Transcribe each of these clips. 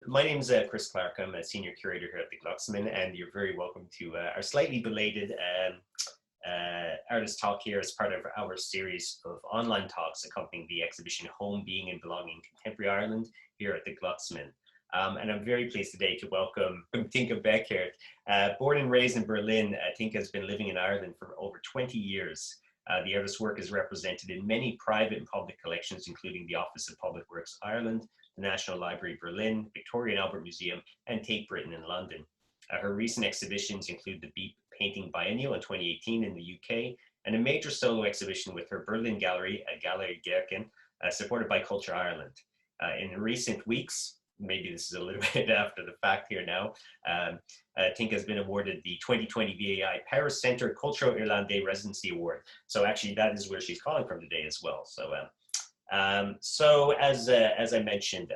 My name is Chris Clark. I'm a senior curator here at the Glucksman, and you're very welcome to our slightly belated artist talk here as part of our series of online talks accompanying the exhibition Home, Being and Belonging Contemporary Ireland here at the Glucksman. And I'm very pleased today to welcome Tinka Bechert. Born and raised in Berlin, Tinka has been living in Ireland for over 20 years. The artist's work is represented in many private and public collections, including the Office of Public Works Ireland, the National Library Berlin, Victoria and Albert Museum, and Tate Britain in London. Her recent exhibitions include the Beat Painting Biennial in 2018 in the UK, and a major solo exhibition with her Berlin gallery, Gallery Gerken, supported by Culture Ireland. In recent weeks, maybe this is a little bit after the fact here now, Tinka has been awarded the 2020 VAI Paris Centre Culture Irlandais Residency Award. So actually that is where she's calling from today as well. So as I mentioned,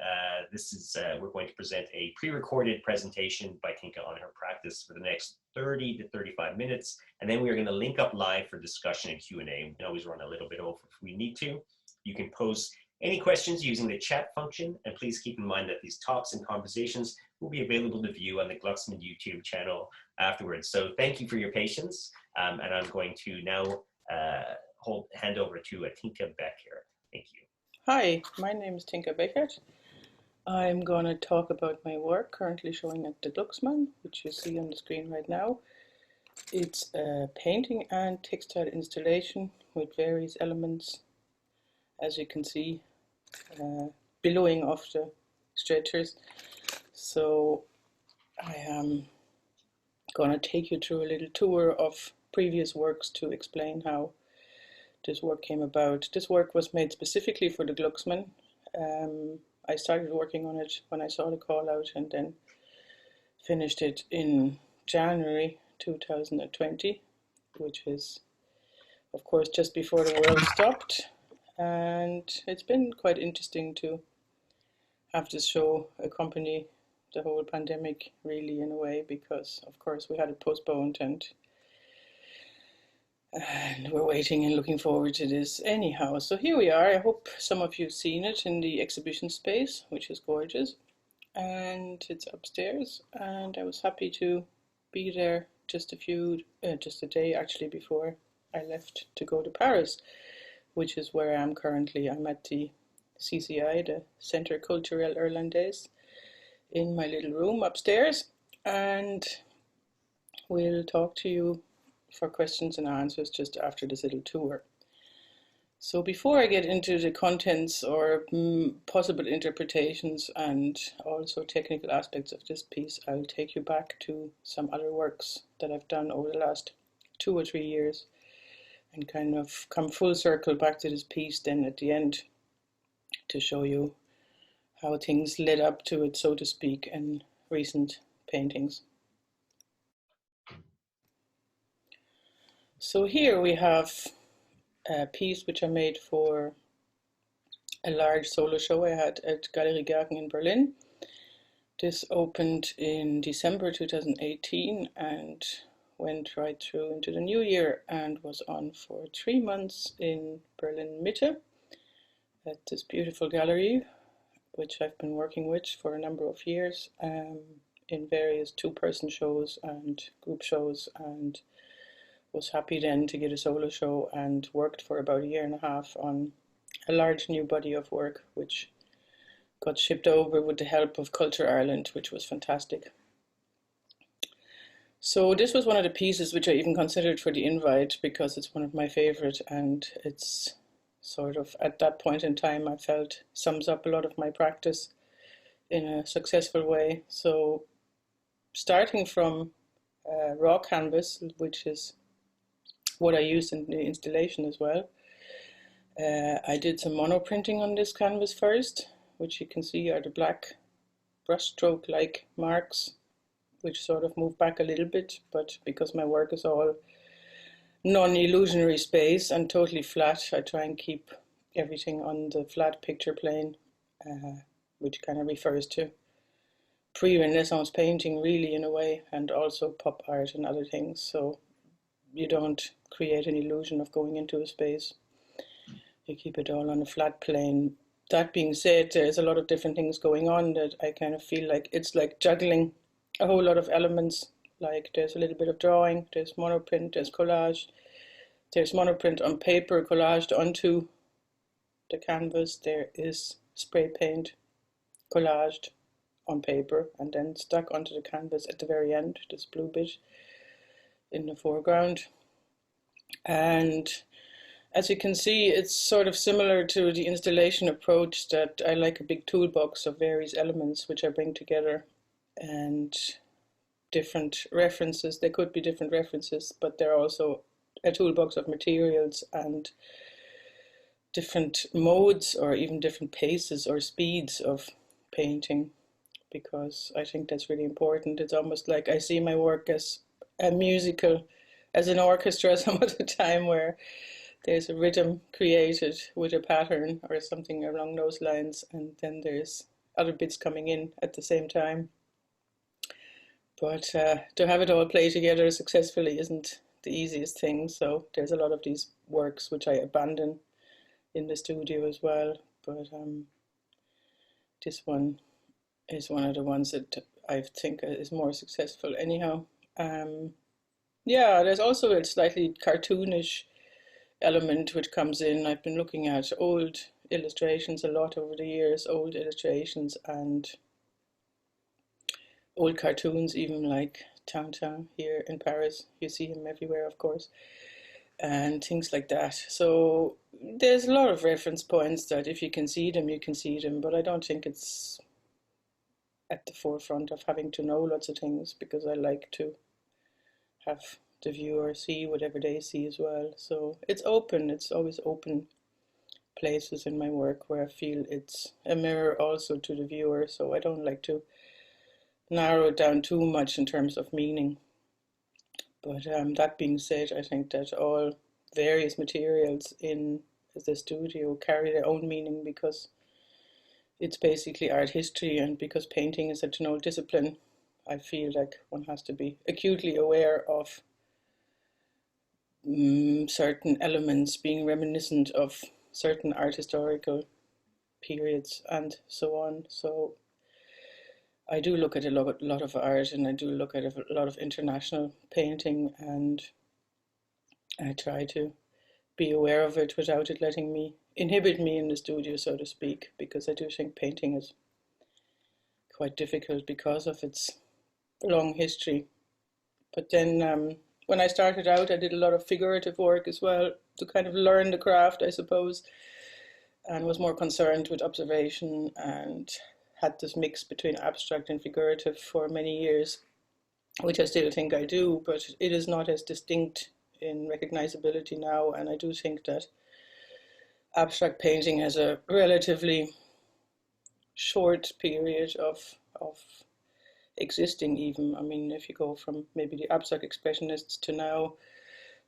we're going to present a pre-recorded presentation by Tinka on her practice for the next 30 to 35 minutes, and then we are going to link up live for discussion and Q&A. We can always run a little bit over if we need to. You can pose any questions using the chat function, and please keep in mind that these talks and conversations will be available to view on the Glucksman YouTube channel afterwards. So thank you for your patience, and I'm going to now hand over to Tinka Bechert. Thank you. Hi, my name is Tinka Bechert. I'm going to talk about my work currently showing at the Glucksman, which you see on the screen right now. It's a painting and textile installation with various elements, as you can see, billowing off the stretchers. So I am going to take you through a little tour of previous works to explain how this work came about. This work was made specifically for the Glucksman. I started working on it when I saw the call out and then finished it in January 2020, which is of course just before the world stopped. And it's been quite interesting to have this show accompany the whole pandemic, really, in a way, because of course we had it postponed and we're waiting and looking forward to this anyhow. So here we are. I hope some of you have seen it in the exhibition space, which is gorgeous, and it's upstairs, and I was happy to be there just a day actually before I left to go to Paris, which is where I am currently. I'm at the CCI, the Centre Culturel Irlandais, in my little room upstairs, and we'll talk to you for questions and answers just after this little tour. So before I get into the contents or possible interpretations and also technical aspects of this piece, I'll take you back to some other works that I've done over the last 2 or 3 years and kind of come full circle back to this piece then at the end to show you how things led up to it, so to speak, in recent paintings. So here we have a piece which I made for a large solo show I had at Gallery Gerken in Berlin. This opened in December 2018 and went right through into the new year and was on for 3 months in Berlin Mitte at this beautiful gallery, which I've been working with for a number of years in various 2-person shows and group shows, and was happy then to get a solo show and worked for about 1.5 years on a large new body of work which got shipped over with the help of Culture Ireland, which was fantastic. So this was one of the pieces which I even considered for the invite because it's one of my favorite, and it's sort of at that point in time I felt sums up a lot of my practice in a successful way. So starting from raw canvas, which is what I used in the installation as well, I did some mono printing on this canvas first, which you can see are the black brushstroke like marks which sort of move back a little bit, but because my work is all non-illusionary space and totally flat, I try and keep everything on the flat picture plane, which kind of refers to pre-Renaissance painting really in a way, and also pop art and other things. So you don't create an illusion of going into a space. You keep it all on a flat plane that being said, there's a lot of different things going on that I kind of feel like it's like juggling a whole lot of elements. Like there's a little bit of drawing, there's monoprint, there's collage, there's monoprint on paper collaged onto the canvas, there is spray paint collaged on paper and then stuck onto the canvas at the very end, this blue bit in the foreground. And as you can see, it's sort of similar to the installation approach, that I like a big toolbox of various elements which I bring together, and different references. They could be different references, but they're also a toolbox of materials and different modes or even different paces or speeds of painting, because I think that's really important. It's almost like I see my work as a musical, as an orchestra some of the time, where there's a rhythm created with a pattern or something along those lines, and then there's other bits coming in at the same time. But to have it all play together successfully isn't the easiest thing, so there's a lot of these works which I abandon in the studio as well. But this one is one of the ones that I think is more successful anyhow. Yeah, there's also a slightly cartoonish element which comes in. I've been looking at old illustrations a lot over the years, old illustrations and old cartoons, even like Tinka here in Paris. You see him everywhere, of course, and things like that. So there's a lot of reference points that if you can see them, you can see them, but I don't think it's at the forefront of having to know lots of things, because I like to have the viewer see whatever they see as well. So it's open, it's always open places in my work where I feel it's a mirror also to the viewer, so I don't like to narrow it down too much in terms of meaning. But that being said, I think that all various materials in the studio carry their own meaning, because it's basically art history, and because painting is such an old discipline, I feel like one has to be acutely aware of certain elements being reminiscent of certain art historical periods and so on. So I do look at a lot of art, and I do look at a lot of international painting, and I try to be aware of it without it letting me inhibit me in the studio, so to speak, because I do think painting is quite difficult because of its long history. But then when I started out, I did a lot of figurative work as well to kind of learn the craft, I suppose, and was more concerned with observation, and had this mix between abstract and figurative for many years, which I still think I do, but it is not as distinct in recognizability now. And I do think that abstract painting has a relatively short period of existing even. I mean, if you go from maybe the abstract expressionists to now,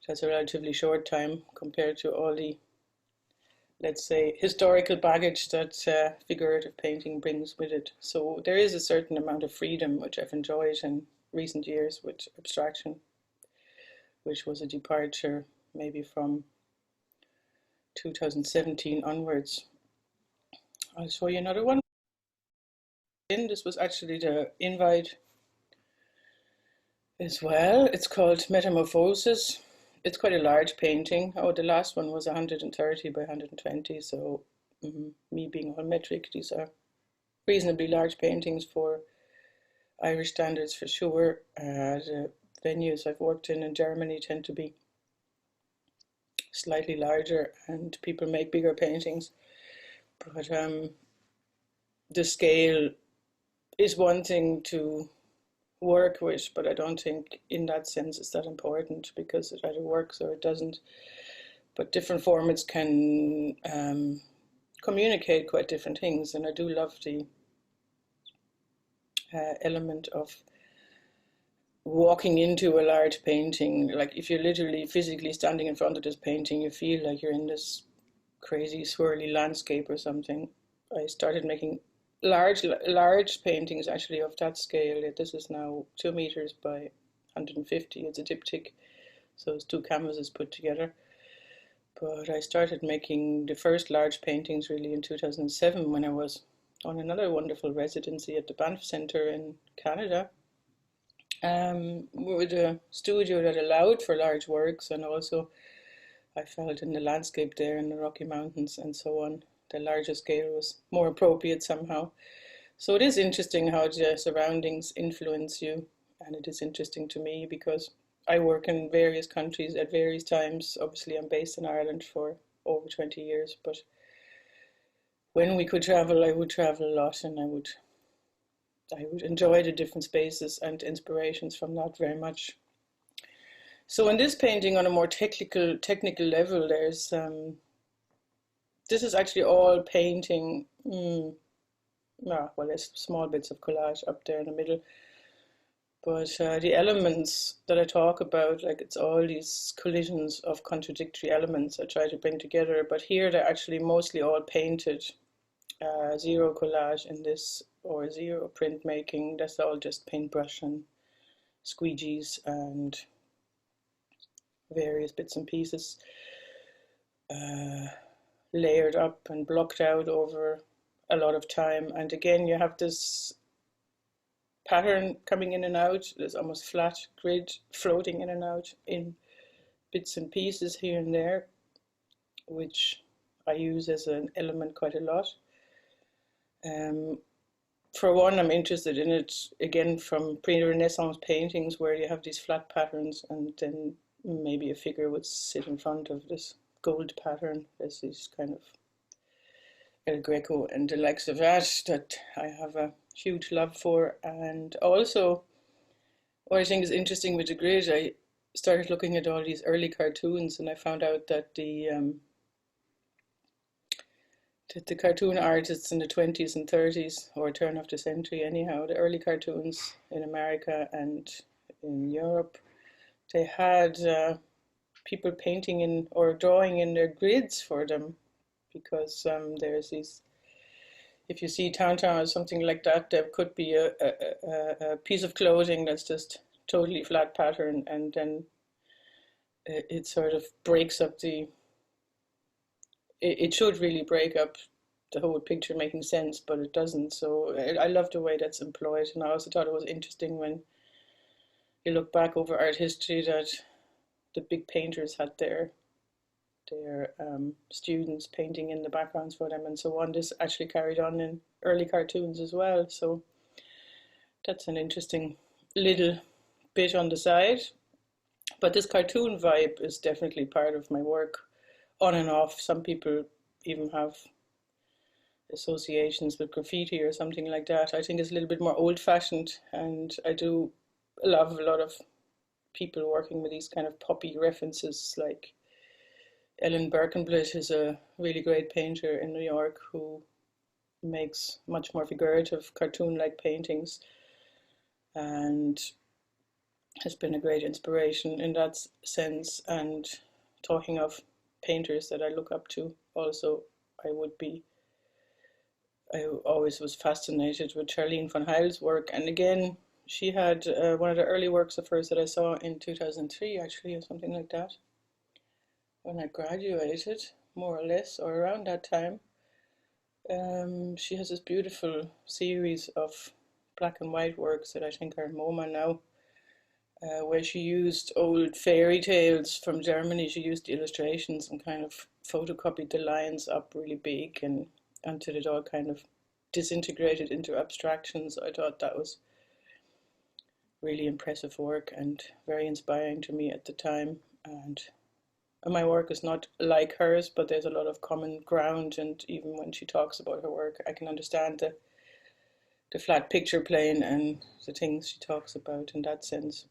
that's a relatively short time compared to all the, let's say, historical baggage that figurative painting brings with it. So there is a certain amount of freedom which I've enjoyed in recent years with abstraction, which was a departure maybe from 2017 onwards. I'll show you another one. This was actually the invite as well. It's called Metamorphosis. It's quite a large painting. Oh, the last one was 130 by 120, so me being all metric, these are reasonably large paintings for Irish standards for sure. The venues I've worked in Germany tend to be slightly larger, and people make bigger paintings, but the scale is one thing to work with, but I don't think in that sense it's that important, because it either works or it doesn't. But different formats can communicate quite different things, and I do love the element of walking into a large painting. Like if you're literally physically standing in front of this painting, you feel like you're in this crazy swirly landscape or something. I started making large paintings actually of that scale. This is now 2 meters by 150. It's a diptych, so it's 2 canvases put together. But I started making the first large paintings really in 2007 when I was on another wonderful residency at the Banff Centre in Canada, with a studio that allowed for large works, and also I felt in the landscape there in the Rocky Mountains and so on, the larger scale was more appropriate somehow. So it is interesting how the surroundings influence you, and it is interesting to me because I work in various countries at various times. Obviously, I'm based in Ireland for over 20 years, but when we could travel, I would travel a lot, and I would enjoy the different spaces and inspirations from that very much. So in this painting, on a more technical level, there's this is actually all painting. Well, there's small bits of collage up there in the middle, but the elements that I talk about, like it's all these collisions of contradictory elements I try to bring together. But here they're actually mostly all painted. Zero collage in this, or zero printmaking. That's all just paintbrush and squeegees and various bits and pieces layered up and blocked out over a lot of time. And again, you have this pattern coming in and out. There's almost flat grid floating in and out in bits and pieces here and there, which I use as an element quite a lot. For one, I'm interested in it again from pre-Renaissance paintings where you have these flat patterns and then maybe a figure would sit in front of this gold pattern. There's these kind of El Greco and the likes of that I have a huge love for. And also, what I think is interesting with the grid, I started looking at all these early cartoons, and I found out that the cartoon artists in the 20s and 30s, or turn of the century anyhow, the early cartoons in America and in Europe, they had people painting in or drawing in their grids for them, because there's these, if you see Tinka or something like that, there could be a piece of clothing that's just totally flat pattern, and then it sort of breaks up it should really break up the whole picture making sense, but it doesn't. So I love the way that's employed, and I also thought it was interesting when you look back over art history that the big painters had their students painting in the backgrounds for them and so on. This actually carried on in early cartoons as well, so that's an interesting little bit on the side. But this cartoon vibe is definitely part of my work, on and off. Some people even have associations with graffiti or something like that. I think it's a little bit more old-fashioned, and I do love a lot of people working with these kind of poppy references, like Ellen Berkenblitz is a really great painter in New York who makes much more figurative cartoon-like paintings and has been a great inspiration in that sense. And talking of painters that I look up to, also I always was fascinated with Charlene Van Gaal's work. And again, she had one of the early works of hers that I saw in 2003 actually, or something like that, when I graduated, more or less, or around that time. She has this beautiful series of black and white works that I think are MoMA now, where she used old fairy tales from Germany. She used the illustrations and kind of photocopied the lines up really big and until it all kind of disintegrated into abstractions. I thought that was really impressive work and very inspiring to me at the time. And my work is not like hers, but there's a lot of common ground, and even when she talks about her work, I can understand the flat picture plane and the things she talks about in that sense.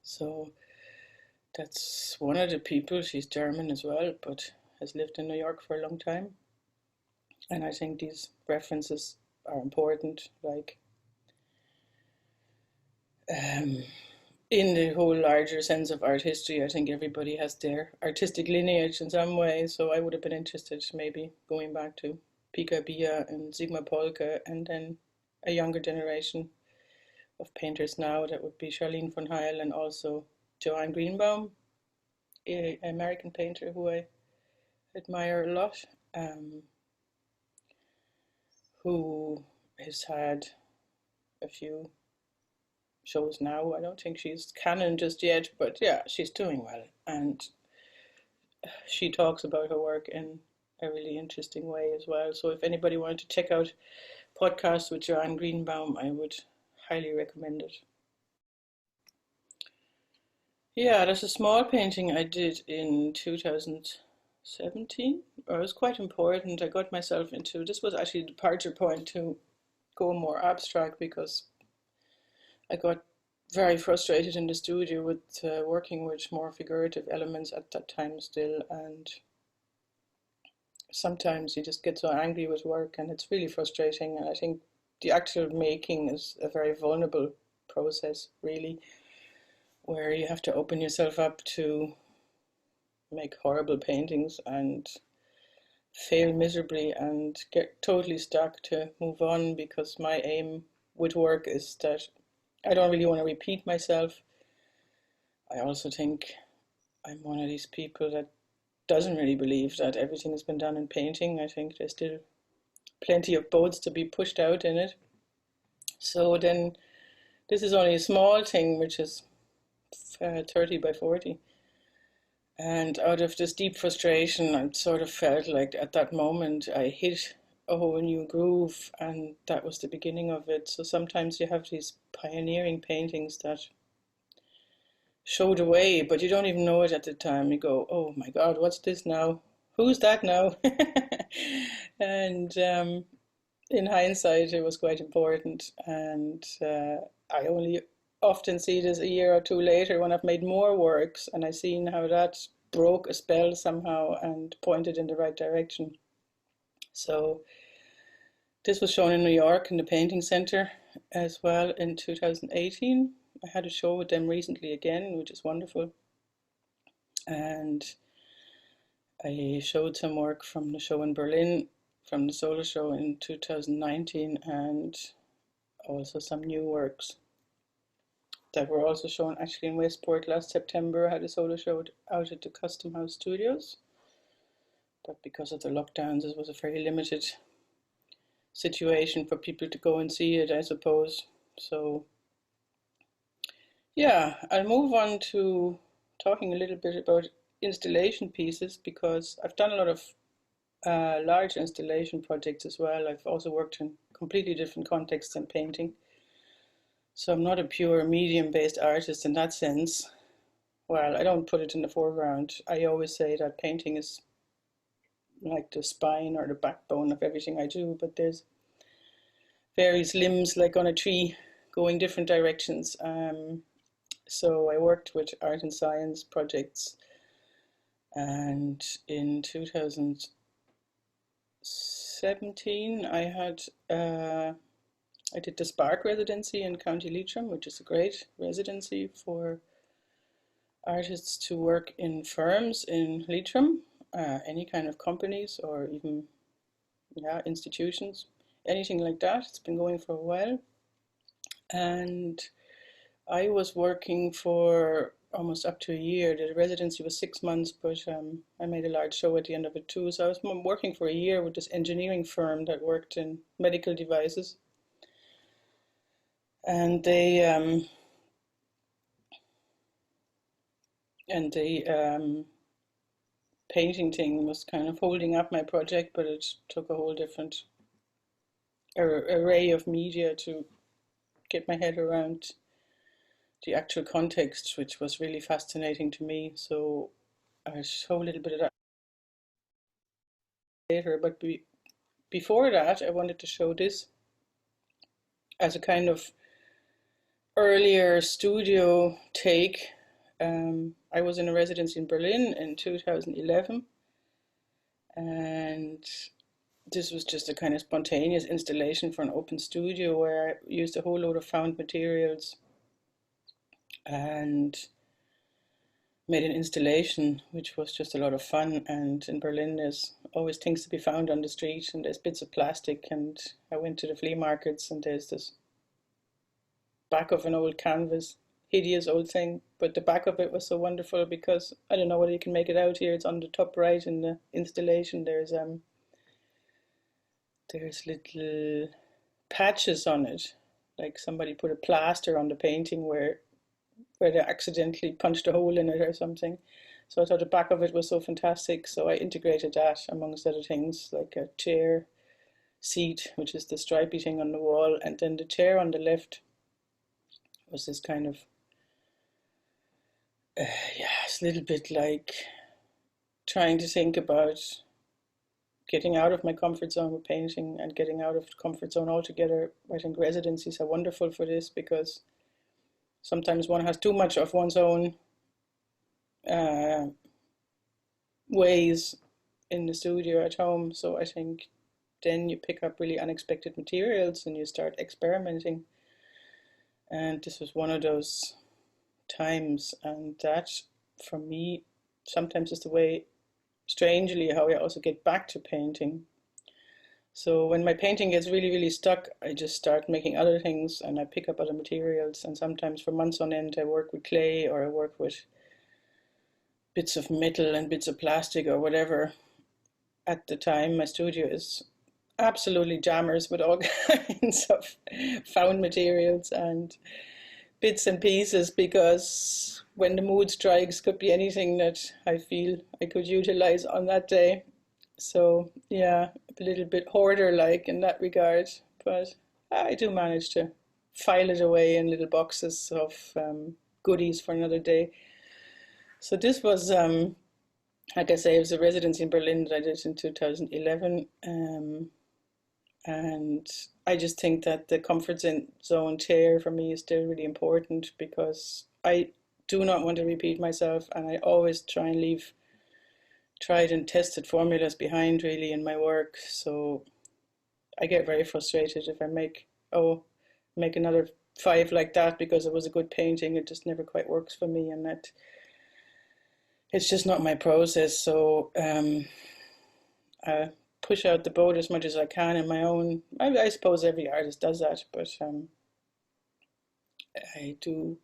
So that's one of the people. She's German as well, but has lived in New York for a long time. And I think these references are important, like in the whole larger sense of art history. I think everybody has their artistic lineage in some way, so I would have been interested maybe going back to Pika Bia and Sigmar Polke, and then a younger generation of painters now, that would be Charlene Van Gaal and also Joanne Greenbaum, an American painter who I admire a lot, who has had a few shows now. I don't think she's canon just yet, but yeah, she's doing well, and she talks about her work in a really interesting way as well. So if anybody wanted to check out podcasts with Joanne Greenbaum, I would highly recommend it. Yeah, there's a small painting I did in 2017. It was quite important. I got myself into, this was actually a departure point to go more abstract, because I got very frustrated in the studio with working with more figurative elements at that time still, and sometimes you just get so angry with work and it's really frustrating. And I think the actual making is a very vulnerable process, really, where you have to open yourself up to make horrible paintings and fail miserably and get totally stuck to move on, because my aim with work is that I don't really want to repeat myself. I also think I'm one of these people that doesn't really believe that everything has been done in painting. I think there's still plenty of boats to be pushed out in it. So then this is only a small thing, which is 30 by 40. And out of this deep frustration, I sort of felt like at that moment I hit a whole new groove, and that was the beginning of it. So sometimes you have these pioneering paintings that show the way, but you don't even know it at the time. You go, oh my God, what's this now? Who's that now? And in hindsight, it was quite important. And I only often see this a year or two later when I've made more works and I've seen how that broke a spell somehow and pointed in the right direction. So this was shown in New York in the Painting Center as well in 2018. I had a show with them recently again, which is wonderful. And I showed some work from the show in Berlin, from the solo show in 2019, and also some new works that were also shown actually in Westport last September. I had a solo show out at the Custom House Studios, but because of the lockdowns, it was a very limited situation for people to go and see it, I suppose. So yeah, I'll move on to talking a little bit about installation pieces, because I've done a lot of large installation projects as well. I've also worked in completely different contexts than painting. So I'm not a pure medium-based artist in that sense. Well, I don't put it in the foreground. I always say that painting is like the spine or the backbone of everything I do, but there's various limbs like on a tree going different directions. So I worked with art and science projects, and in 2017 I did the Spark Residency in County Leitrim, which is a great residency for artists to work in firms in Leitrim, any kind of companies or even institutions, anything like that. It's been going for a while. And I was working for almost up to a year. The residency was 6 months, but I made a large show at the end of it too. So I was working for a year with this engineering firm that worked in medical devices. And the painting thing was kind of holding up my project, but it took a whole different array of media to get my head around the actual context, which was really fascinating to me. So I'll show a little bit of that later. But before that, I wanted to show this as a kind of earlier studio take. I was in a residency in Berlin in 2011, and this was just a kind of spontaneous installation for an open studio where I used a whole load of found materials and made an installation, which was just a lot of fun. And in Berlin, there's always things to be found on the street, and there's bits of plastic. And I went to the flea markets, and there's this back of an old canvas hideous old thing, but the back of it was so wonderful because I don't know whether you can make it out here. It's on the top right in the installation. There's little patches on it, like somebody put a plaster on the painting where they accidentally punched a hole in it or something. So I thought the back of it was so fantastic. So I integrated that amongst other things, like a chair seat, which is the stripy thing on the wall, and then the chair on the left was this kind of it's a little bit like trying to think about getting out of my comfort zone with painting and getting out of the comfort zone altogether. I think residencies are wonderful for this because sometimes one has too much of one's own ways in the studio at home. So I think then you pick up really unexpected materials and you start experimenting. And this was one of those times, and that for me sometimes is the way, strangely, how I also get back to painting. So when my painting gets really, really stuck, I just start making other things and I pick up other materials, and sometimes for months on end I work with clay or I work with bits of metal and bits of plastic or whatever. At the time my studio is absolutely jammers with all kinds of found materials and bits and pieces, because when the mood strikes, could be anything that I feel I could utilize on that day. So yeah, a little bit hoarder-like in that regard, but I do manage to file it away in little boxes of goodies for another day. So this was, like I say, it was a residency in Berlin that I did in 2011. And I just think that the comfort zone chair for me is still really important, because I do not want to repeat myself, and I always try and leave tried and tested formulas behind really in my work. So I get very frustrated if I make another 5 like that because it was a good painting. It just never quite works for me, and that it's just not my process. So I push out the boat as much as I can in my own. I suppose every artist does that, but I do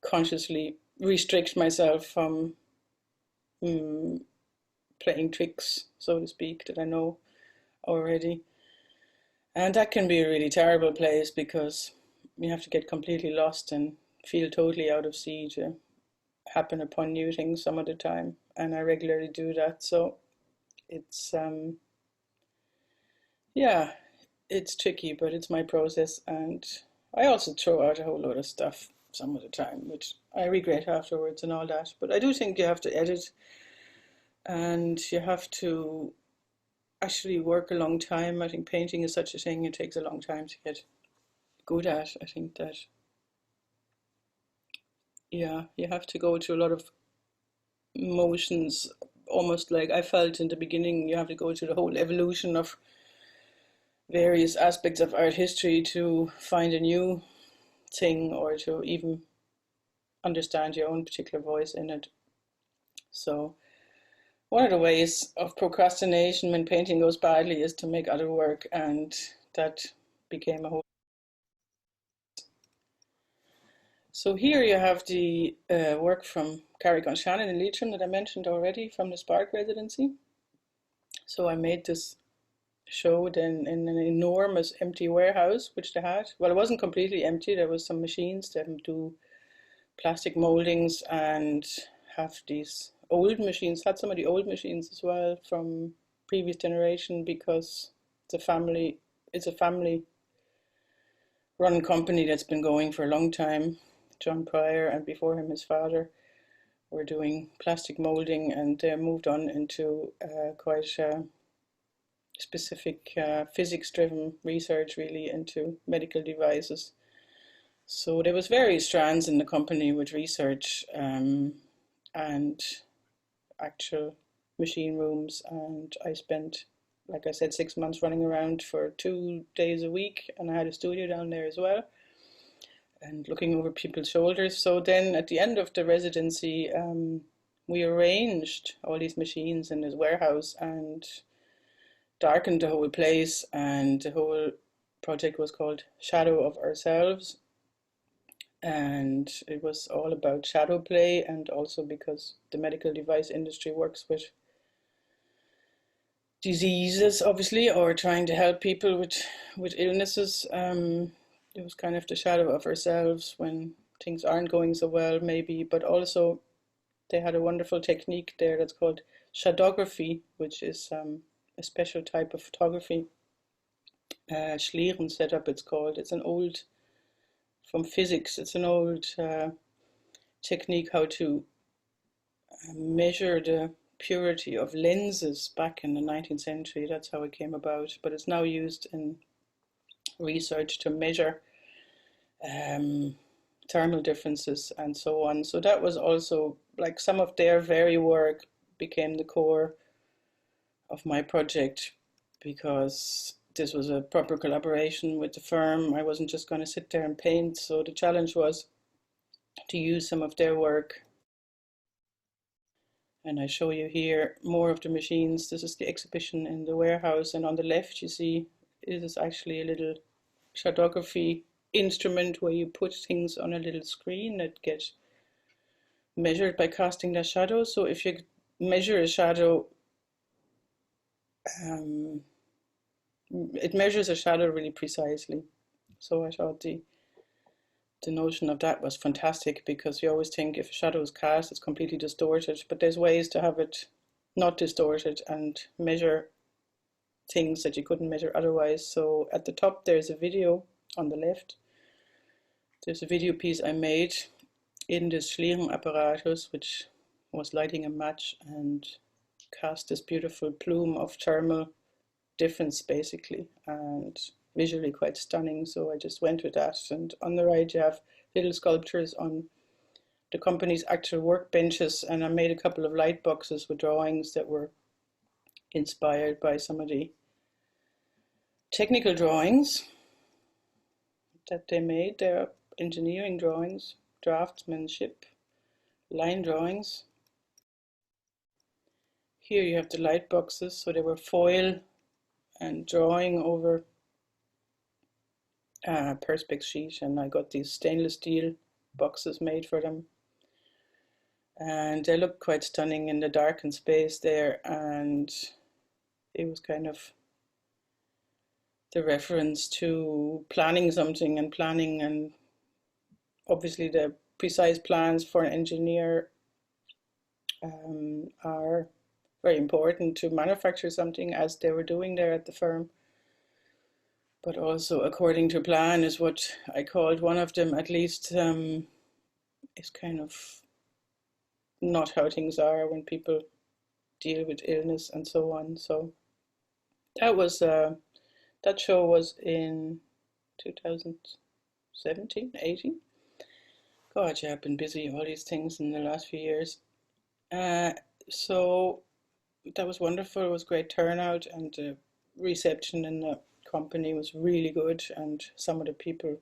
consciously restrict myself from playing tricks, so to speak, that I know already. And that can be a really terrible place, because you have to get completely lost and feel totally out of sea to happen upon new things some of the time. And I regularly do that. So it's, yeah, it's tricky, but it's my process. And I also throw out a whole lot of stuff some of the time, which I regret afterwards and all that. But I do think you have to edit, and you have to actually work a long time. I think painting is such a thing, it takes a long time to get good at. I think that, yeah, you have to go through a lot of motions, almost like I felt in the beginning. You have to go through the whole evolution of various aspects of art history to find a new thing, or to even understand your own particular voice in it. So one of the ways of procrastination when painting goes badly is to make other work, and that became a whole. So here you have the work from Carrick Shannon in Leitrim that I mentioned already from the Spark Residency. So I made this show then in an enormous empty warehouse, which they had. Well, it wasn't completely empty. There was some machines that do plastic moldings and have these old machines, had some of the old machines as well from previous generation, because it's a family run company that's been going for a long time. John Pryor, and before him his father, were doing plastic molding, and they moved on into quite specific physics-driven research, really, into medical devices. So there was various strands in the company with research and actual machine rooms, and I spent, like I said, 6 months running around for 2 days a week, and I had a studio down there as well, and looking over people's shoulders. So then at the end of the residency, we arranged all these machines in this warehouse and darkened the whole place, and the whole project was called Shadow of Ourselves. And it was all about shadow play, and also because the medical device industry works with diseases, obviously, or trying to help people with illnesses. It was kind of the shadow of ourselves when things aren't going so well, maybe, but also they had a wonderful technique there that's called shadowgraphy, which is a special type of photography. Schlieren setup, it's called. It's an old, from physics, it's an old technique how to measure the purity of lenses back in the 19th century. That's how it came about, but it's now used in research to measure thermal differences and so on. So that was also like some of their very work became the core of my project, because this was a proper collaboration with the firm. I wasn't just going to sit there and paint, so the challenge was to use some of their work. And I show you here more of the machines. This is the exhibition in the warehouse, and on the left you see it is actually a little shadowgraphy instrument where you put things on a little screen that get measured by casting their shadow. So if you measure a shadow, it measures a shadow really precisely. So I thought the notion of that was fantastic, because you always think if a shadow is cast, it's completely distorted, but there's ways to have it not distorted and measure things that you couldn't measure otherwise. So at the top there's a video, on the left there's a video piece I made in this Schlieren apparatus, which was lighting a match and cast this beautiful plume of thermal difference basically, and visually quite stunning. So I just went with that. And on the right you have little sculptures on the company's actual workbenches, and I made a couple of light boxes with drawings that were inspired by some of the technical drawings that they made. They're engineering drawings, draftsmanship, line drawings. Here you have the light boxes, so they were foil and drawing over perspex sheet, and I got these stainless steel boxes made for them, and they look quite stunning in the darkened space there. And it was kind of the reference to planning something, and planning, and obviously the precise plans for an engineer are very important to manufacture something, as they were doing there at the firm. But also according to plan is what I called one of them, at least, is kind of not how things are when people deal with illness and so on. So that was that show was in 2017, 18. God, yeah, I've been busy all these things in the last few years. So that was wonderful. It was great turnout, and the reception in the company was really good, and some of the people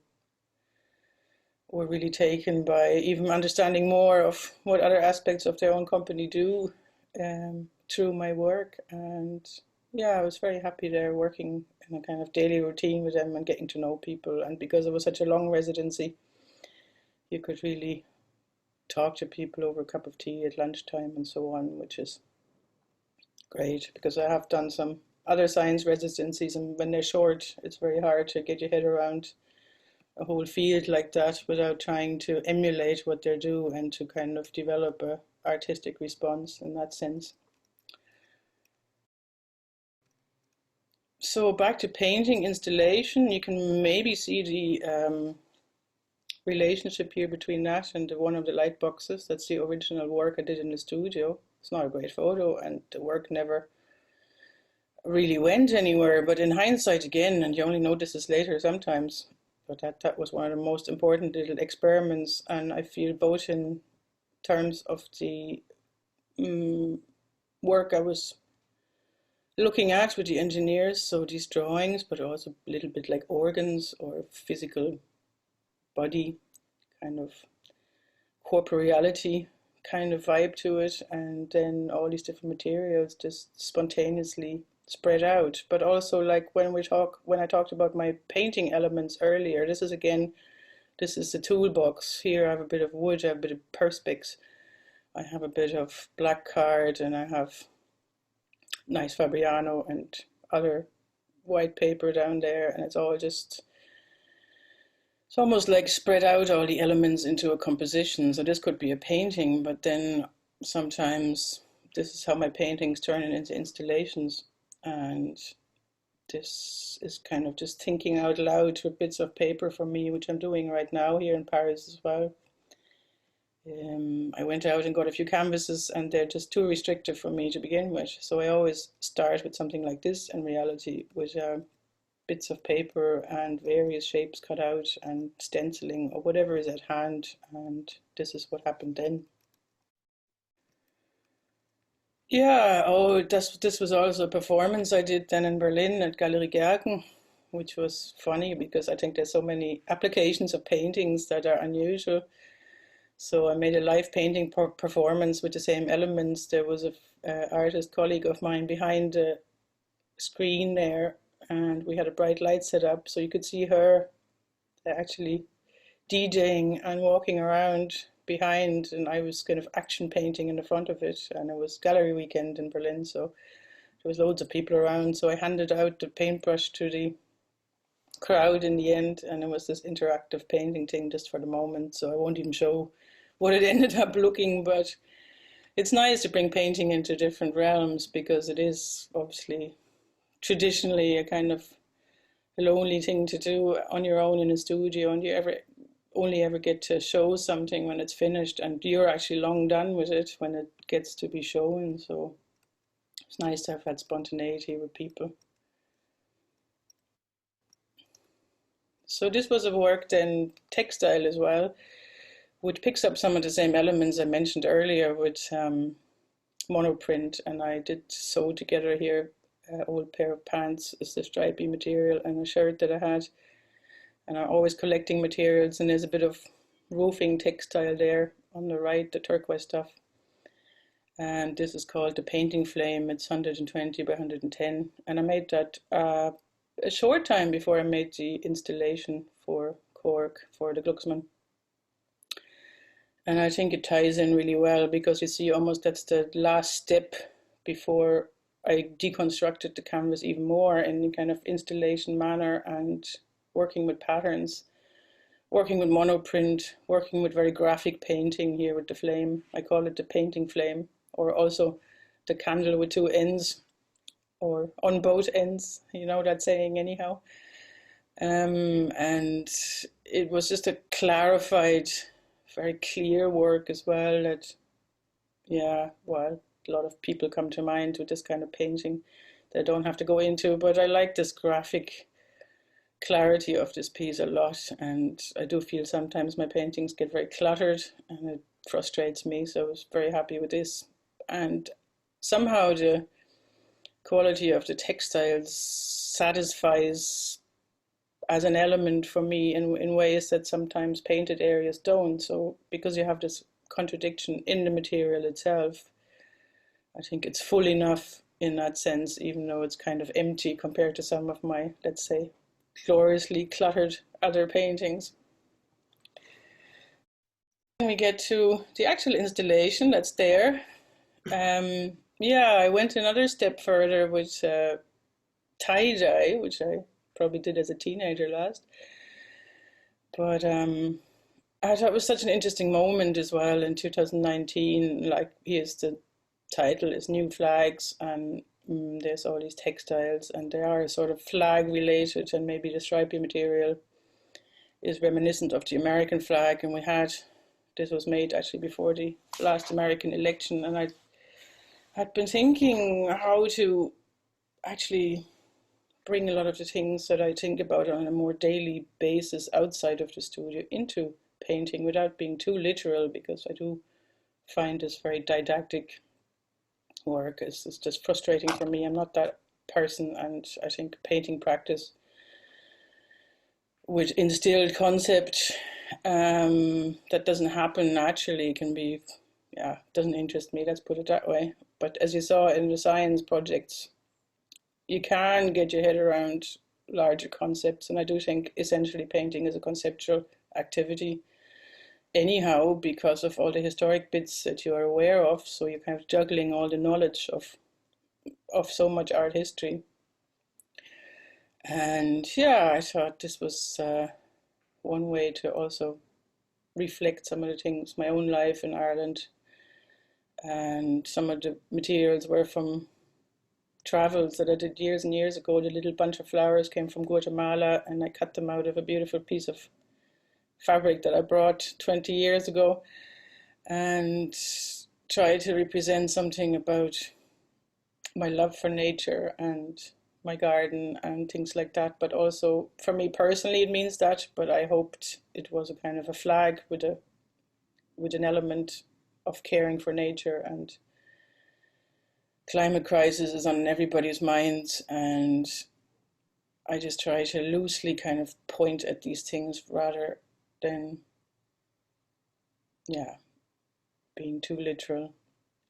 were really taken by even understanding more of what other aspects of their own company do through my work. And yeah, I was very happy there, working in a kind of daily routine with them and getting to know people. And because it was such a long residency, you could really talk to people over a cup of tea at lunchtime and so on, which is great, because I have done some other science residencies, and when they're short, it's very hard to get your head around a whole field like that without trying to emulate what they do and to kind of develop a artistic response in that sense. So back to painting installation, you can maybe see the relationship here between that and one of the light boxes. That's the original work I did in the studio. It's not a great photo, and the work never really went anywhere, but in hindsight again, and you only notice this later sometimes, but that was one of the most important little experiments. And I feel both in terms of the work I was looking at with the engineers, so these drawings, but also a little bit like organs or physical body, kind of corporeality kind of vibe to it, and then all these different materials just spontaneously spread out. But also, like when I talked about my painting elements earlier, this is again This is the toolbox. Here I have a bit of wood, I have a bit of perspex, I have a bit of black card, and I have nice Fabriano and other white paper down there, and it's all just, it's almost like spread out all the elements into a composition. So this could be a painting, but then sometimes this is how my paintings turn into installations. And this is kind of just thinking out loud with bits of paper for me, which I'm doing right now here in Paris as well. I went out and got a few canvases, and they're just too restrictive for me to begin with. So I always start with something like this in reality, with bits of paper and various shapes cut out and stenciling or whatever is at hand. And this is what happened then. Yeah, oh, this was also a performance I did then in Berlin at Galerie Gerken, which was funny because I think there's so many applications of paintings that are unusual. So I made a live painting performance with the same elements. There was a artist colleague of mine behind the screen there, and we had a bright light set up so you could see her actually DJing and walking around behind, and I was kind of action painting in the front of it. And it was gallery weekend in Berlin, so there was loads of people around. So I handed out the paintbrush to the crowd in the end, and it was this interactive painting thing just for the moment. So I won't even show what it ended up looking, but it's nice to bring painting into different realms, because it is obviously traditionally a kind of lonely thing to do on your own in a studio, and you only ever get to show something when it's finished, and you're actually long done with it when it gets to be shown. So it's nice to have that spontaneity with people. So this was a work then textile as well, which picks up some of the same elements I mentioned earlier with monoprint. And I did sew together here an old pair of pants as the stripy material and a shirt that I had. And I'm always collecting materials, and there's a bit of roofing textile there on the right, the turquoise stuff. And this is called the painting flame. It's 120 by 110. And I made that a short time before I made the installation for Cork, for the Glucksmann. And I think it ties in really well, because you see almost that's the last step before I deconstructed the canvas even more in a kind of installation manner, and working with patterns, working with monoprint, working with very graphic painting here with the flame. I call it the painting flame, or also the candle with two ends, or on both ends, you know that saying anyhow. And it was just a clarified, very clear work as well, that, yeah, well, a lot of people come to mind with this kind of painting that I don't have to go into, but I like this graphic clarity of this piece a lot, and I do feel sometimes my paintings get very cluttered and it frustrates me, so I was very happy with this. And somehow the quality of the textiles satisfies as an element for me in ways that sometimes painted areas don't. So because you have this contradiction in the material itself, I think it's full enough in that sense, even though it's kind of empty compared to some of my, let's say, gloriously cluttered other paintings. When we get to the actual installation that's there, yeah, I went another step further with tie-dye, which I probably did as a teenager last. But I thought it was such an interesting moment as well in 2019. Like, here's the title is New Flags, and there's all these textiles, and they are sort of flag related, and maybe the stripy material is reminiscent of the American flag. And this was made actually before the last American election, and I had been thinking how to actually bring a lot of the things that I think about on a more daily basis outside of the studio into painting without being too literal, because I do find this very didactic work. It's just frustrating for me. I'm not that person, and I think painting practice with instilled concept that doesn't happen naturally can be, yeah, doesn't interest me, let's put it that way. But as you saw in the science projects, you can get your head around larger concepts, and I do think essentially painting is a conceptual activity anyhow, because of all the historic bits that you are aware of. So you're kind of juggling all the knowledge of so much art history. And yeah, I thought this was one way to also reflect some of the things, my own life in Ireland. And some of the materials were from travels that I did years and years ago. The little bunch of flowers came from Guatemala, and I cut them out of a beautiful piece of fabric that I brought 20 years ago, and tried to represent something about my love for nature and my garden and things like that. But also for me personally it means that, but I hoped it was a kind of a flag with an element of caring for nature. And climate crisis is on everybody's minds, and I just try to loosely kind of point at these things rather than, yeah, being too literal.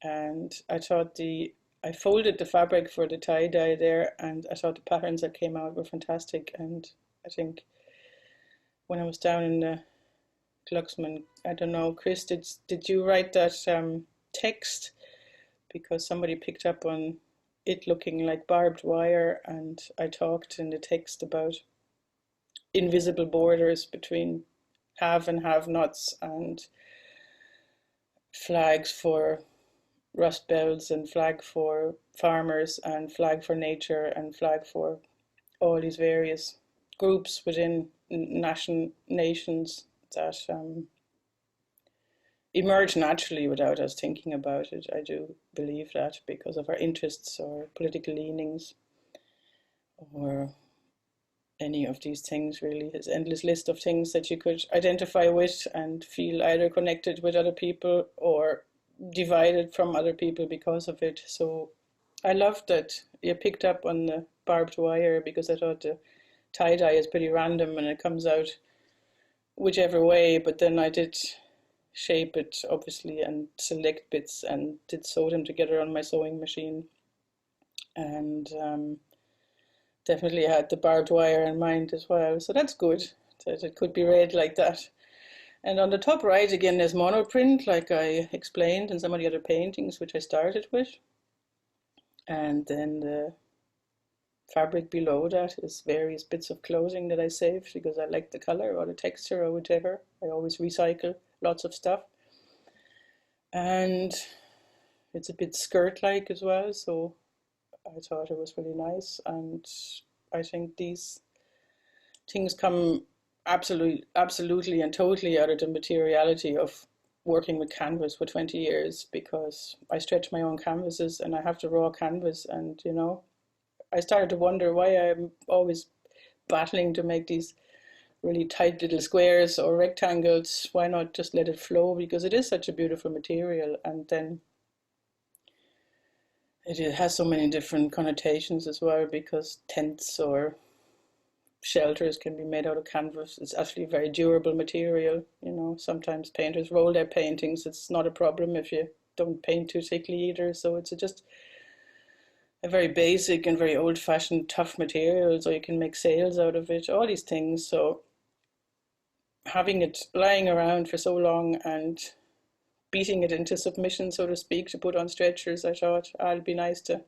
And I thought I folded the fabric for the tie-dye there, and I thought the patterns that came out were fantastic. And I think when I was down in the Glucksman, I don't know, Chris, did you write that text? Because somebody picked up on it looking like barbed wire, and I talked in the text about invisible borders between have and have-nots, and flags for rust belts, and flag for farmers, and flag for nature, and flag for all these various groups within nations that emerge naturally without us thinking about it. I do believe that, because of our interests or political leanings or any of these things, really. There's an endless list of things that you could identify with and feel either connected with other people or divided from other people because of it. So I loved that you picked up on the barbed wire, because I thought the tie-dye is pretty random and it comes out whichever way, but then I did shape it obviously and select bits and did sew them together on my sewing machine, and definitely had the barbed wire in mind as well. So that's good that it could be read like that. And on the top right again there's monoprint, like I explained in some of the other paintings which I started with, and then the fabric below that is various bits of clothing that I saved because I like the color or the texture or whichever. I always recycle lots of stuff. And it's a bit skirt-like as well, so I thought it was really nice. And I think these things come absolutely and totally out of the materiality of working with canvas for 20 years, because I stretch my own canvases and I have to raw canvas, and I started to wonder why I'm always battling to make these really tight little squares or rectangles. Why not just let it flow? Because it is such a beautiful material, and then it has so many different connotations as well, because tents or shelters can be made out of canvas. It's actually a very durable material. Sometimes painters roll their paintings. It's not a problem if you don't paint too thickly either. So it's just a very basic and very old-fashioned tough material, so you can make sails out of it, all these things. So having it lying around for so long and beating it into submission, so to speak, to put on stretchers, I thought it'd be nice to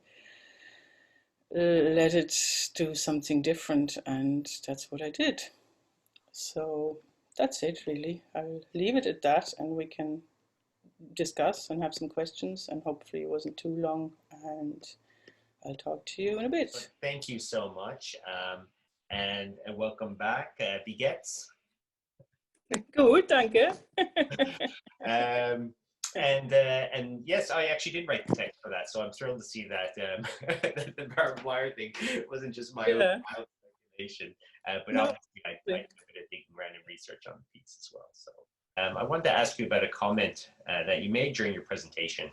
let it do something different, and that's what I did. So that's it, really. I'll leave it at that, and we can discuss and have some questions, and hopefully it wasn't too long, and I'll talk to you in a bit. But thank you so much, and welcome back, wie geht's? Good, danke. And yes, I actually did write the text for that, so I'm thrilled to see that the barbed wire thing wasn't just my own wild speculation, but no, obviously I did a bit of digging around and research on the piece as well. So I wanted to ask you about a comment that you made during your presentation,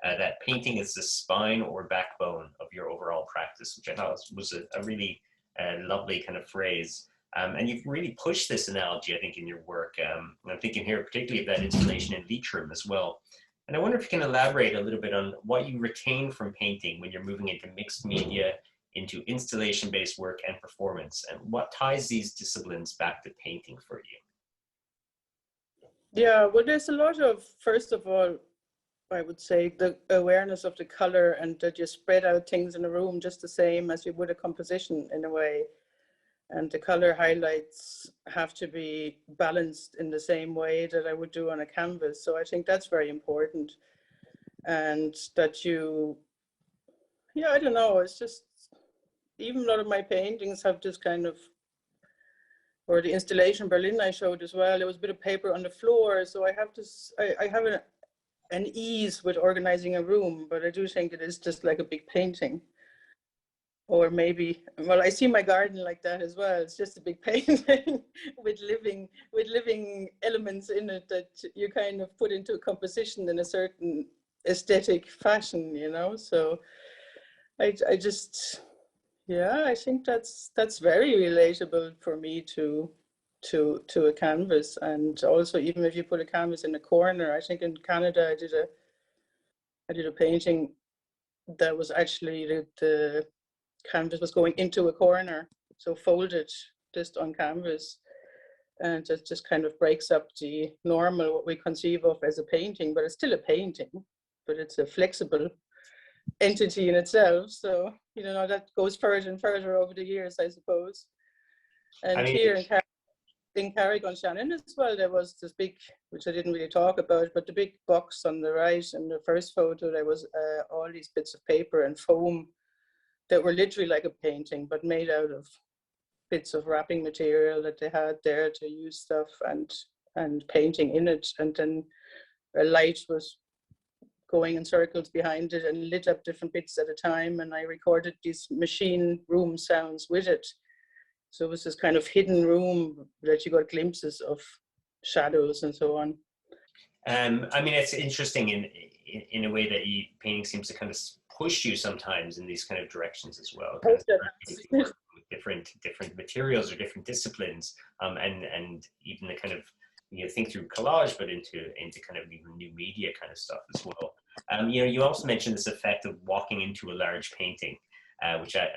that painting is the spine or backbone of your overall practice, which I thought was a really lovely kind of phrase. And you've really pushed this analogy, I think, in your work. And I'm thinking here particularly of that installation in Leitrim as well. And I wonder if you can elaborate a little bit on what you retain from painting when you're moving into mixed media, into installation-based work and performance, and what ties these disciplines back to painting for you. Yeah, well, there's a lot of, first of all, I would say the awareness of the color, and that you spread out things in a room just the same as you would a composition in a way. And the color highlights have to be balanced in the same way that I would do on a canvas. So I think that's very important. And that you, yeah, I don't know, it's just, even a lot of my paintings have this kind of, or the installation Berlin I showed as well, there was a bit of paper on the floor. So I have this, I have an ease with organizing a room, but I do think it is just like a big painting. Or maybe, well, I see my garden like that as well. It's just a big painting with living elements in it that you kind of put into a composition in a certain aesthetic fashion, you know. So I just, yeah, I think that's very relatable for me to a canvas. And also, even if you put a canvas in a corner, I think in Canada I did a painting that was actually the canvas was going into a corner, so folded just on canvas, and it just kind of breaks up the normal, what we conceive of as a painting, but it's still a painting, but it's a flexible entity in itself. So, you know, that goes further and further over the years, I suppose. And I mean, here in Carrick-on-Shannon as well, there was this big, which I didn't really talk about, but the big box on the right in the first photo, there was all these bits of paper and foam that were literally like a painting, but made out of bits of wrapping material that they had there to use stuff and painting in it. And then a light was going in circles behind it and lit up different bits at a time. And I recorded these machine room sounds with it. So it was this kind of hidden room that you got glimpses of shadows and so on. I mean, it's interesting in a way that painting seems to kind of push you sometimes in these kind of directions as well. Kind of with different materials or different disciplines, and even the kind of, you know, think through collage, but into kind of even new media kind of stuff as well. You know, you also mentioned this effect of walking into a large painting,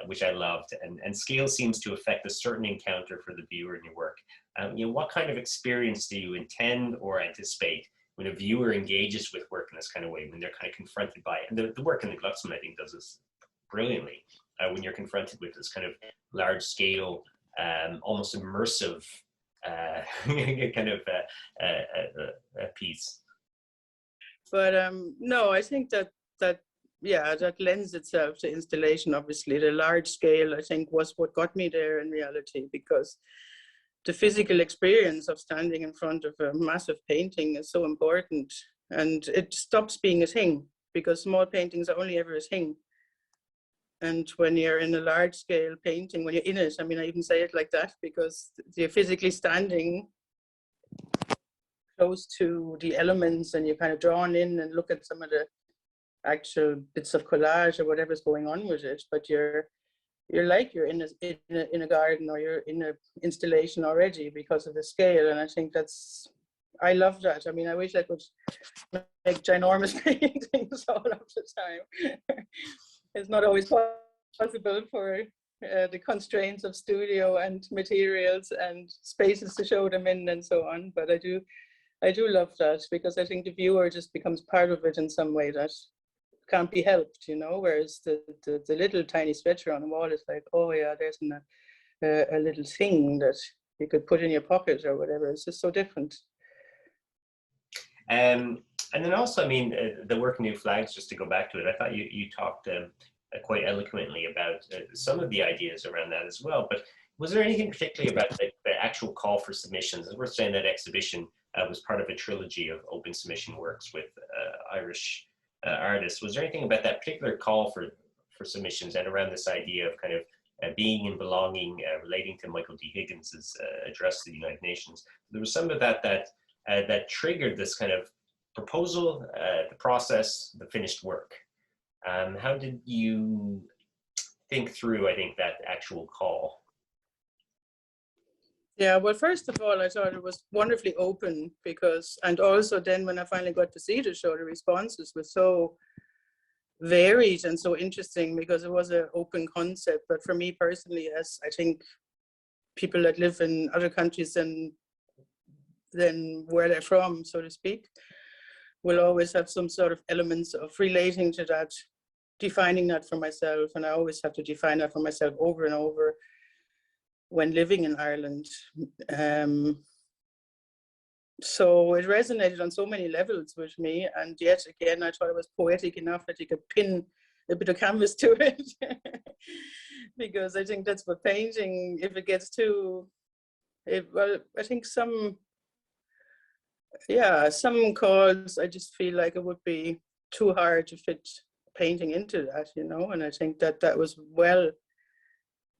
which I loved, and scale seems to affect a certain encounter for the viewer in your work. You know, what kind of experience do you intend or anticipate when a viewer engages with work in this kind of way, when they're kind of confronted by it? And the work in the Glucksman, I think, does this brilliantly. When you're confronted with this kind of large scale, almost immersive kind of piece. But no, I think that yeah, that lends itself to installation. Obviously, the large scale, I think, was what got me there in reality, because the physical experience of standing in front of a massive painting is so important, and it stops being a thing, because small paintings are only ever a thing. And when you're in a large scale painting, when you're in it, I mean, I even say it like that because you're physically standing close to the elements and you're kind of drawn in and look at some of the actual bits of collage or whatever's going on with it. But you're like you're in a garden, or you're in an installation already because of the scale. And I think I love that. I mean, I wish I could make ginormous paintings all of the time. It's not always possible for the constraints of studio and materials and spaces to show them in and so on. But I do love that, because I think the viewer just becomes part of it in some way that can't be helped, you know, whereas the little tiny stretcher on the wall is like, oh yeah, there's a little thing that you could put in your pocket or whatever. It's just so different. And then also, I mean, the work New Flags, just to go back to it, I thought you talked quite eloquently about some of the ideas around that as well. But was there anything particularly about the actual call for submissions? As we're saying, that exhibition was part of a trilogy of open submission works with Irish artists. Was there anything about that particular call for submissions and around this idea of kind of being and belonging, relating to Michael D. Higgins's address to the United Nations? There was some of that triggered this kind of proposal, the process, the finished work. How did you think through, I think, that actual call? Yeah, well, first of all, I thought it was wonderfully open, because, and also then when I finally got to see the show, the responses were so varied and so interesting, because it was an open concept. But for me personally, as I think people that live in other countries and then where they're from, so to speak, will always have some sort of elements of relating to that, defining that for myself. And I always have to define that for myself over and over when living in Ireland. So it resonated on so many levels with me. And yet again, I thought it was poetic enough that you could pin a bit of canvas to it. Because I think that's what painting, if it gets too, well, I think some calls, I just feel like it would be too hard to fit painting into that, you know. And I think that that was well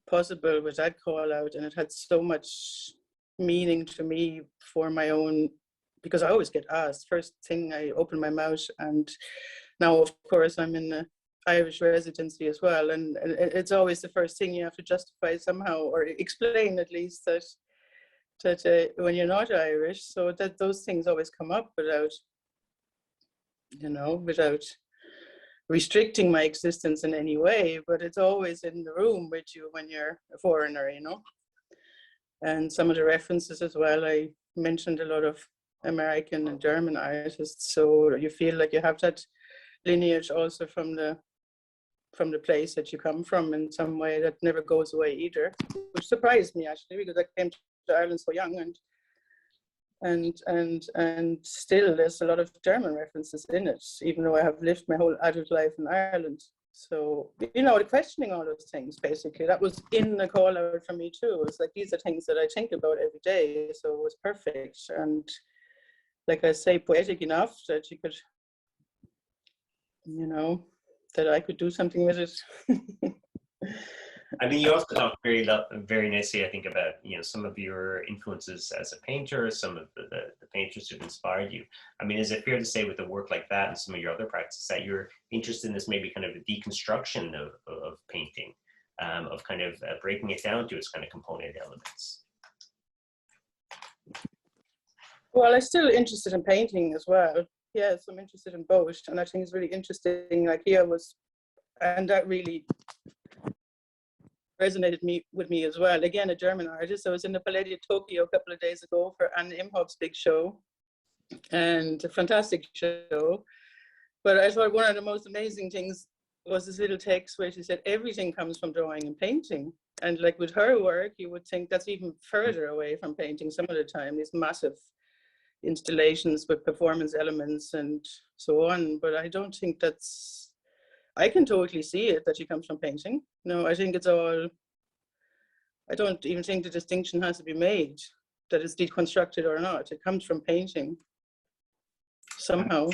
possible with that call out, and it had so much meaning to me for my own, because I always get asked first thing I open my mouth. And now of course I'm in the Irish residency as well, and it's always the first thing you have to justify somehow, or explain at least that when you're not Irish, so that those things always come up without restricting my existence in any way, but it's always in the room with you when you're a foreigner, you know. And some of the references as well, I mentioned a lot of American and German artists, so you feel like you have that lineage also from the place that you come from in some way that never goes away either, which surprised me actually, because I came to Ireland so young, and still there's a lot of German references in it, even though I have lived my whole adult life in Ireland. So, you know, questioning all those things, basically, that was in the call out for me too. It's like, these are things that I think about every day, so it was perfect. And like I say, poetic enough that you could, you know, that I could do something with it. I mean, you also talk very nicely, I think, about, you know, some of your influences as a painter, some of the painters who've inspired you. I mean, is it fair to say with a work like that and some of your other practices that you're interested in this maybe kind of a deconstruction of painting, of kind of breaking it down to its kind of component elements? Well, I'm still interested in painting as well. Yes, I'm interested in both. And I think it's really interesting, like here was, and that really resonated with me as well. Again, a German artist. I was in the Palais Tokyo a couple of days ago for Anne Imhof's big show, and a fantastic show. But I thought one of the most amazing things was this little text where she said everything comes from drawing and painting. And like with her work, you would think that's even further away from painting some of the time, these massive installations with performance elements and so on. But I don't think that's, I can totally see it that she comes from painting. No, I think it's all, I don't even think the distinction has to be made, that it's deconstructed or not. It comes from painting somehow.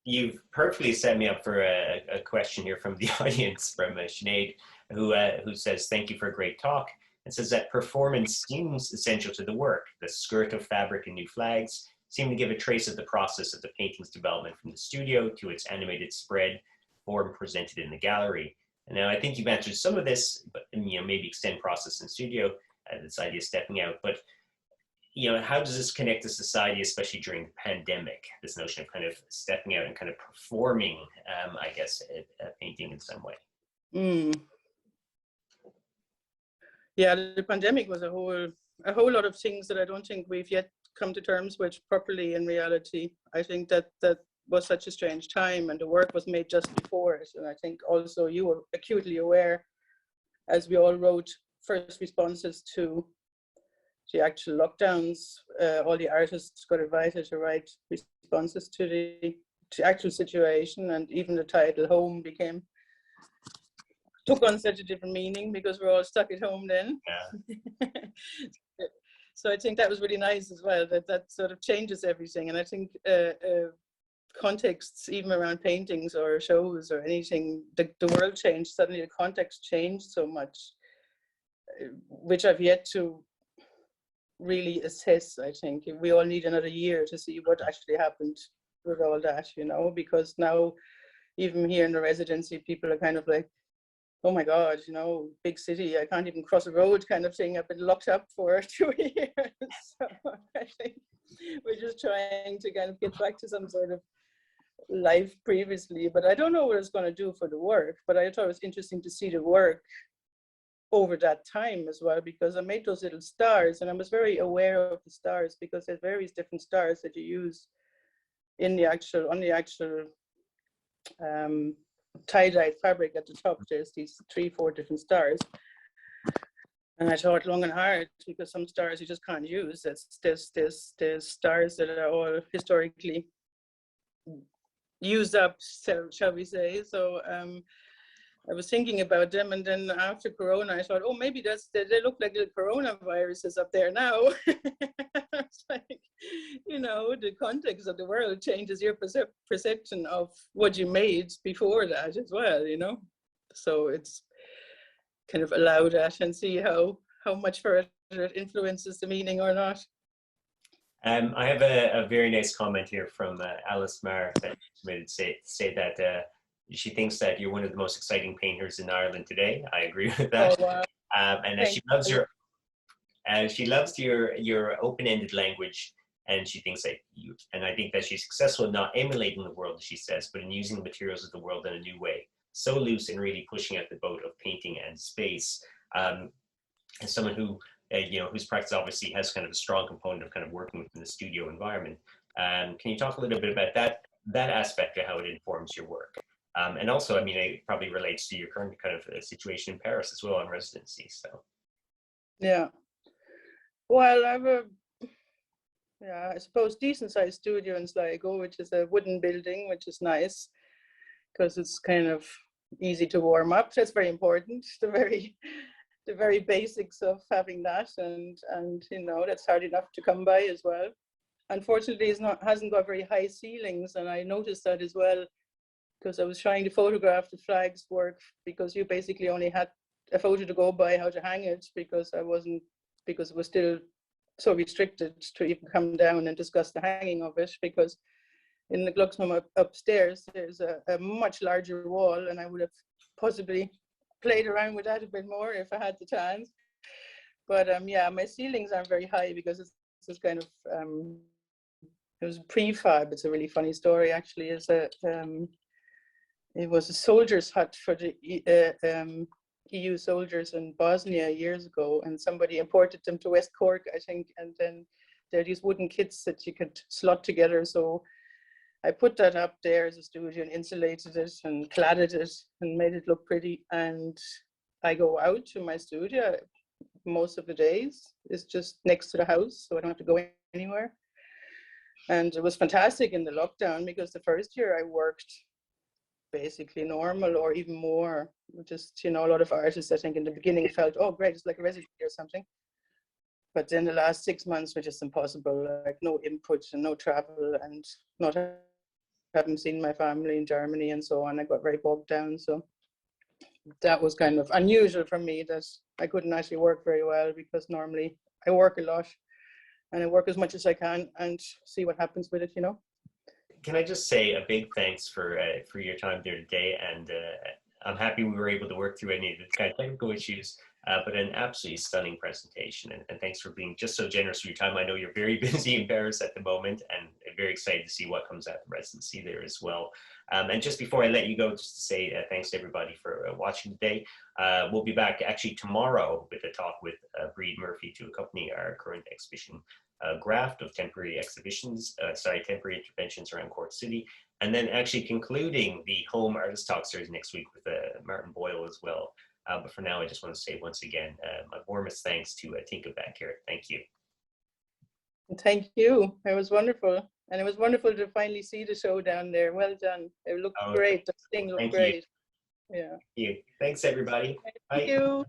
You've perfectly set me up for a question here from the audience, from Sinead, who says, thank you for a great talk. It says that performance seems essential to the work. The skirt of fabric and new flags seem to give a trace of the process of the painting's development from the studio to its animated spread form presented in the gallery. And now I think you've answered some of this, but, you know, maybe extend process in studio, this idea of stepping out. But, you know, how does this connect to society, especially during the pandemic? This notion of kind of stepping out and kind of performing, I guess, a painting in some way. Yeah, the pandemic was a whole lot of things that I don't think we've yet come to terms with properly in reality. I think that was such a strange time, and the work was made just before it. And I think also you were acutely aware, as we all wrote first responses to the actual lockdowns, all the artists got invited to write responses to the actual situation, and even the title Home took on such a different meaning because we're all stuck at home then. Yeah. So I think that was really nice as well, that sort of changes everything. And I think contexts, even around paintings or shows or anything, the world changed, suddenly the context changed so much, which I've yet to really assess. I think we all need another year to see what actually happened with all that, you know, because now even here in the residency, people are kind of like, oh my God, you know, big city, I can't even cross a road kind of thing. I've been locked up for 2 years. So I think we're just trying to kind of get back to some sort of life previously, but I don't know what it's going to do for the work. But I thought it was interesting to see the work over that time as well, because I made those little stars, and I was very aware of the stars because there's various different stars that you use in the actual tie-dyed fabric at the top. There's these 3-4 different stars, and I thought long and hard, because some stars you just can't use. There's stars that are all historically used up, shall we say. So I was thinking about them, and then after Corona, I thought, oh, maybe they look like little coronaviruses up there now. It's like, you know, the context of the world changes your perception of what you made before that as well, you know. So it's kind of allow that and see how much further it influences the meaning or not. I have a very nice comment here from Alice Marr that made it say that she thinks that you're one of the most exciting painters in Ireland today. I agree with that. Oh, wow. And that she loves your open-ended language, and she thinks that and I think that she's successful in not emulating the world, she says, but in using the materials of the world in a new way. So loose and really pushing out the boat of painting and space. As someone who, whose practice obviously has kind of a strong component of kind of working within the studio environment. Can you talk a little bit about that aspect of how it informs your work? And also, I mean, it probably relates to your current kind of situation in Paris as well on residency. So, yeah. Well, I have I suppose decent sized studio in Sligo, which is a wooden building, which is nice because it's kind of easy to warm up. That's very important. The very basics of having that, and you know, that's hard enough to come by as well. Unfortunately, hasn't got very high ceilings, and I noticed that as well, because I was trying to photograph the flags work, because you basically only had a photo to go by how to hang it, because it was still so restricted to even come down and discuss the hanging of it, because in the Glucksman upstairs there's a much larger wall, and I would have possibly played around with that a bit more if I had the chance. But yeah, my ceilings aren't very high because it's kind of it was prefab. It's a really funny story actually. It was a soldier's hut for the EU soldiers in Bosnia years ago, and somebody imported them to West Cork, I think, and then there are these wooden kits that you could slot together. So I put that up there as a studio and insulated it and cladded it and made it look pretty. And I go out to my studio most of the days. It's just next to the house, so I don't have to go anywhere. And it was fantastic in the lockdown, because the first year I worked basically normal or even more. Just, you know, a lot of artists, I think in the beginning felt, oh great, it's like a residency or something. But then the last 6 months were just impossible, like no input and no travel and not having seen my family in Germany and so on. I got very bogged down. So that was kind of unusual for me, that I couldn't actually work very well, because normally I work a lot and I work as much as I can and see what happens with it, you know. Can I just say a big thanks for your time there today, and I'm happy we were able to work through any of the kind of technical issues, but an absolutely stunning presentation, and thanks for being just so generous with your time. I know you're very busy in Paris at the moment, and very excited to see what comes out of residency there as well. And just before I let you go, just to say thanks to everybody for watching today. We'll be back actually tomorrow with a talk with Breed Murphy to accompany our current exhibition graft of temporary temporary interventions around Cork City, and then actually concluding the Home Artist Talk series next week with Martin Boyle as well. But for now, I just want to say once again, my warmest thanks to Tinka Bechert. Thank you. Thank you. It was wonderful. And it was wonderful to finally see the show down there. Well done. It looked great. The thing looked great. Yeah. Thank you. Thanks, everybody. Thank you.